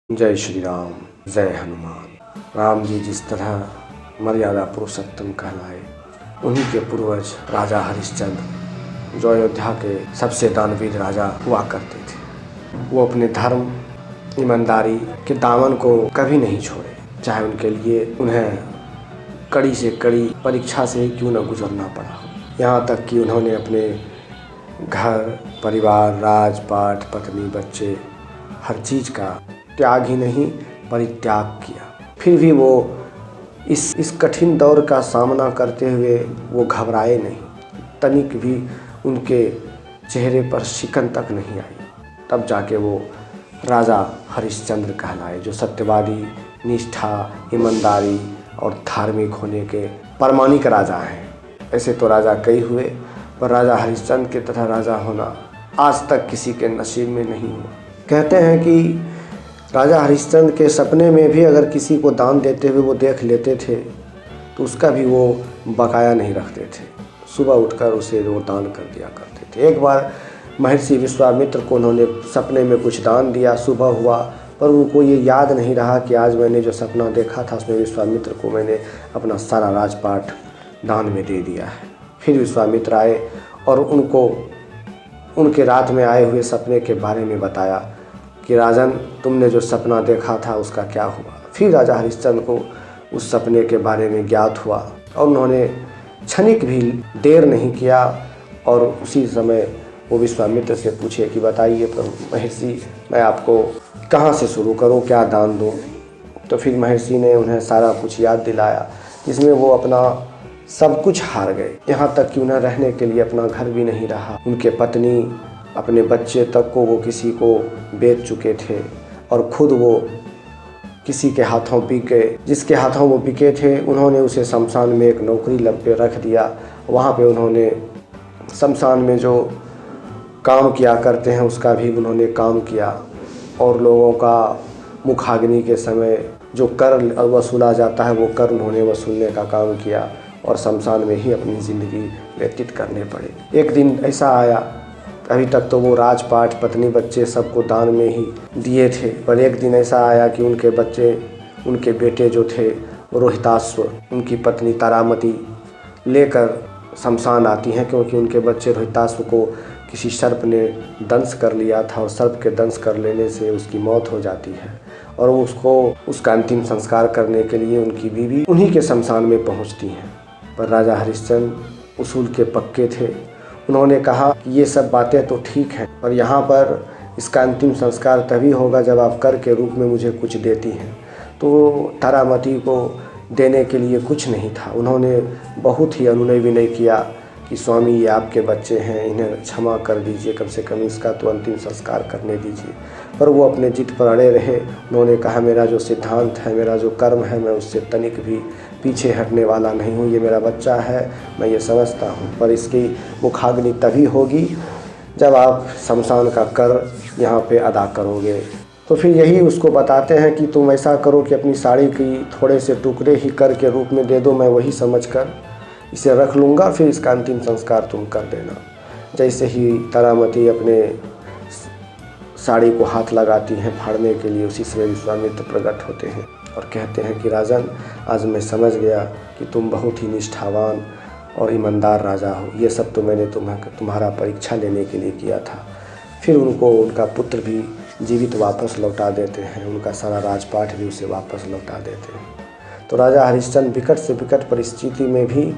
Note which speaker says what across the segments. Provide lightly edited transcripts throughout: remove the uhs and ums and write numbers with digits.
Speaker 1: जय श्री राम, जय हनुमान। राम जी जिस तरह मर्यादा पुरुषोत्तम कहलाए, उन्हीं के पूर्वज राजा हरिश्चंद्र जो अयोध्या के सबसे दानवीर राजा हुआ करते थे, वो अपने धर्म ईमानदारी के दामन को कभी नहीं छोड़े, चाहे उनके लिए उन्हें कड़ी से कड़ी परीक्षा से ही क्यों न गुजरना पड़ा हो। यहाँ तक कि उन्होंने अपने घर परिवार, राजपाट, पत्नी, बच्चे, हर चीज़ का त्याग ही नहीं परित्याग किया। फिर भी वो इस कठिन दौर का सामना करते हुए वो घबराए नहीं, तनिक भी उनके चेहरे पर शिकन तक नहीं आई। तब जाके वो राजा हरिश्चंद्र कहलाए, जो सत्यवादी, निष्ठा, ईमानदारी और धार्मिक होने के प्रमाणिक राजा हैं। ऐसे तो राजा कई हुए, पर राजा हरिश्चंद्र के तरह राजा होना आज तक किसी के नसीब में नहीं हुआ। कहते हैं कि राजा हरिश्चंद्र के सपने में भी अगर किसी को दान देते हुए वो देख लेते थे तो उसका भी वो बकाया नहीं रखते थे, सुबह उठकर उसे वो दान कर दिया करते थे। एक बार महर्षि विश्वामित्र को उन्होंने सपने में कुछ दान दिया, सुबह हुआ, पर उनको ये याद नहीं रहा कि आज मैंने जो सपना देखा था उसमें विश्वामित्र को मैंने अपना सारा राजपाट दान में दे दिया है। फिर विश्वामित्र आए और उनको उनके रात में आए हुए सपने के बारे में बताया कि राजन, तुमने जो सपना देखा था उसका क्या हुआ। फिर राजा हरिश्चंद्र को उस सपने के बारे में ज्ञात हुआ और उन्होंने क्षणिक भी देर नहीं किया और उसी समय वो विश्वामित्र से पूछे कि बताइए महर्षि, मैं आपको कहाँ से शुरू करूँ, क्या दान दूँ। तो फिर महर्षि ने उन्हें सारा कुछ याद दिलाया, जिसमें वो अपना सब कुछ हार गए। यहाँ तक कि उन्हें रहने के लिए अपना घर भी नहीं रहा। उनके पत्नी, अपने बच्चे तक को वो किसी को बेच चुके थे और खुद वो किसी के हाथों बिके, जिसके हाथों वो बिके थे उन्होंने उसे शमशान में एक नौकरी पे रख दिया। वहाँ पे उन्होंने शमशान में जो काम किया करते हैं उसका भी उन्होंने काम किया और लोगों का मुखाग्नि के समय जो कर वसूला जाता है वो कर उन्होंने वसूलने का काम किया और शमशान में ही अपनी ज़िंदगी व्यतीत करने पड़े। एक दिन ऐसा आया, अभी तक तो वो राजपाट, पत्नी, बच्चे सबको दान में ही दिए थे, पर एक दिन ऐसा आया कि उनके बेटे जो थे वो रोहिताश्व, उनकी पत्नी तारामती लेकर शमशान आती हैं, क्योंकि उनके बच्चे रोहिताश्व को किसी सर्प ने दंश कर लिया था और सर्प के दंश कर लेने से उसकी मौत हो जाती है और उसका अंतिम संस्कार करने के लिए उनकी बीवी उन्हीं के शमशान में पहुंचती हैं। पर राजा हरिश्चंद्र उसूल के पक्के थे। उन्होंने कहा कि ये सब बातें तो ठीक हैं, पर यहाँ पर इसका अंतिम संस्कार तभी होगा जब आप कर के रूप में मुझे कुछ देती हैं। तो तारामती को देने के लिए कुछ नहीं था। उन्होंने बहुत ही अनुनय विनय किया कि स्वामी, ये आपके बच्चे हैं, इन्हें क्षमा कर दीजिए, कम से कम इसका तो अंतिम संस्कार करने दीजिए। पर वो अपने जिद पर अड़े रहे। उन्होंने कहा, मेरा जो सिद्धांत है, मेरा जो कर्म है, मैं उससे तनिक भी पीछे हटने वाला नहीं हूँ। ये मेरा बच्चा है, मैं ये समझता हूँ, पर इसकी मुखाग्नि तभी होगी जब आप शमशान का कर यहाँ पे अदा करोगे। तो फिर यही उसको बताते हैं कि तुम ऐसा करो कि अपनी साड़ी की थोड़े से टुकड़े ही कर के रूप में दे दो, मैं वही समझकर इसे रख लूँगा, फिर इसका अंतिम संस्कार तुम कर देना। जैसे ही तारामती अपने साड़ी को हाथ लगाती हैं फाड़ने के लिए, उसी समय विश्वामित्र प्रकट होते हैं और कहते हैं कि राजन, आज मैं समझ गया कि तुम बहुत ही निष्ठावान और ईमानदार राजा हो। ये सब तो मैंने तुम्हारा परीक्षा लेने के लिए किया था। फिर उनको उनका पुत्र भी जीवित वापस लौटा देते हैं, उनका सारा राजपाट भी उसे वापस लौटा देते हैं। तो राजा हरिश्चंद्र विकट से विकट परिस्थिति में भी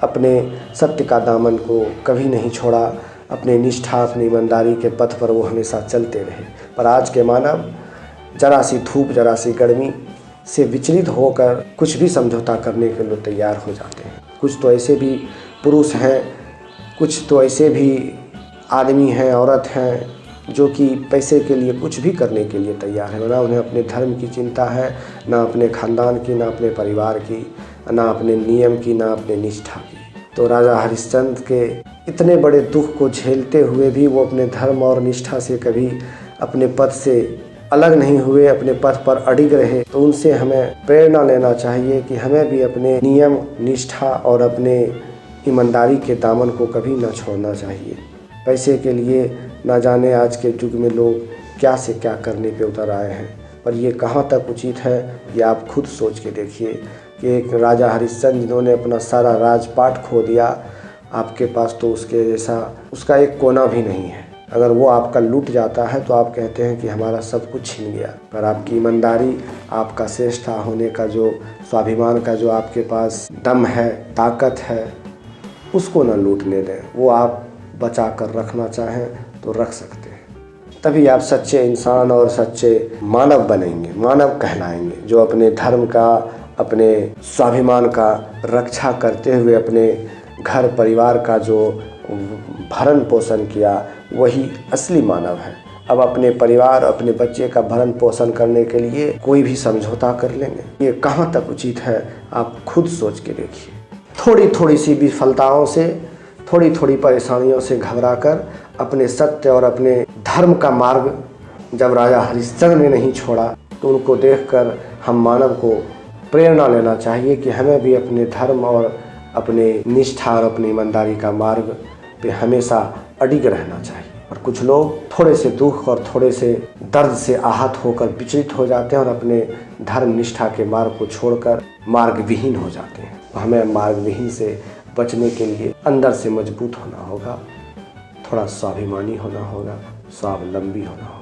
Speaker 1: अपने सत्य का दामन को कभी नहीं छोड़ा। अपने निष्ठा, अपनी ईमानदारी के पथ पर वो हमेशा चलते रहे। पर आज के मानव जरा सी धूप, जरा सी गर्मी से विचलित होकर कुछ भी समझौता करने के लिए तैयार हो जाते हैं। कुछ तो ऐसे भी पुरुष हैं, कुछ तो ऐसे भी आदमी हैं, औरत हैं, जो कि पैसे के लिए कुछ भी करने के लिए तैयार है। ना उन्हें अपने धर्म की चिंता है, ना अपने खानदान की, ना अपने परिवार की, ना अपने नियम की, ना अपने निष्ठा की। तो राजा हरिश्चंद्र के इतने बड़े दुख को झेलते हुए भी वो अपने धर्म और निष्ठा से कभी अपने पद से अलग नहीं हुए, अपने पथ पर अडिग रहे। तो उनसे हमें प्रेरणा लेना चाहिए कि हमें भी अपने नियम, निष्ठा और अपने ईमानदारी के दामन को कभी ना छोड़ना चाहिए। पैसे के लिए ना जाने आज के युग में लोग क्या से क्या करने पे उतर आए हैं। पर ये कहाँ तक उचित है ये आप खुद सोच के देखिए कि एक राजा हरिश्चंद्र जिन्होंने अपना सारा राजपाट खो दिया, आपके पास तो उसके जैसा उसका एक कोना भी नहीं है। अगर वो आपका लूट जाता है तो आप कहते हैं कि हमारा सब कुछ छीन गया। पर आपकी ईमानदारी, आपका श्रेष्ठ होने का जो स्वाभिमान का जो आपके पास दम है, ताकत है, उसको ना लूटने दें। वो आप बचा कर रखना चाहें तो रख सकते हैं। तभी आप सच्चे इंसान और सच्चे मानव बनेंगे, मानव कहलाएंगे, जो अपने धर्म का, अपने स्वाभिमान का रक्षा करते हुए अपने घर परिवार का जो भरण पोषण किया, वही असली मानव है। अब अपने परिवार, अपने बच्चे का भरण पोषण करने के लिए कोई भी समझौता कर लेंगे, ये कहाँ तक उचित है आप खुद सोच के देखिए। थोड़ी थोड़ी सी विफलताओं से, थोड़ी थोड़ी परेशानियों से घबराकर अपने सत्य और अपने धर्म का मार्ग जब राजा हरिश्चंद्र ने नहीं छोड़ा, तो उनको देखकर हम मानव को प्रेरणा लेना चाहिए कि हमें भी अपने धर्म और अपने निष्ठा और अपनी ईमानदारी का मार्ग पे हमेशा अडिग रहना चाहिए। और कुछ लोग थोड़े से दुख और थोड़े से दर्द से आहत होकर विचलित हो जाते हैं और अपने धर्म निष्ठा के मार्ग को छोड़कर मार्ग विहीन हो जाते हैं। तो हमें मार्ग विहीन से बचने के लिए अंदर से मजबूत होना होगा, थोड़ा स्वाभिमानी होना होगा, स्वावलंबी होना होगा।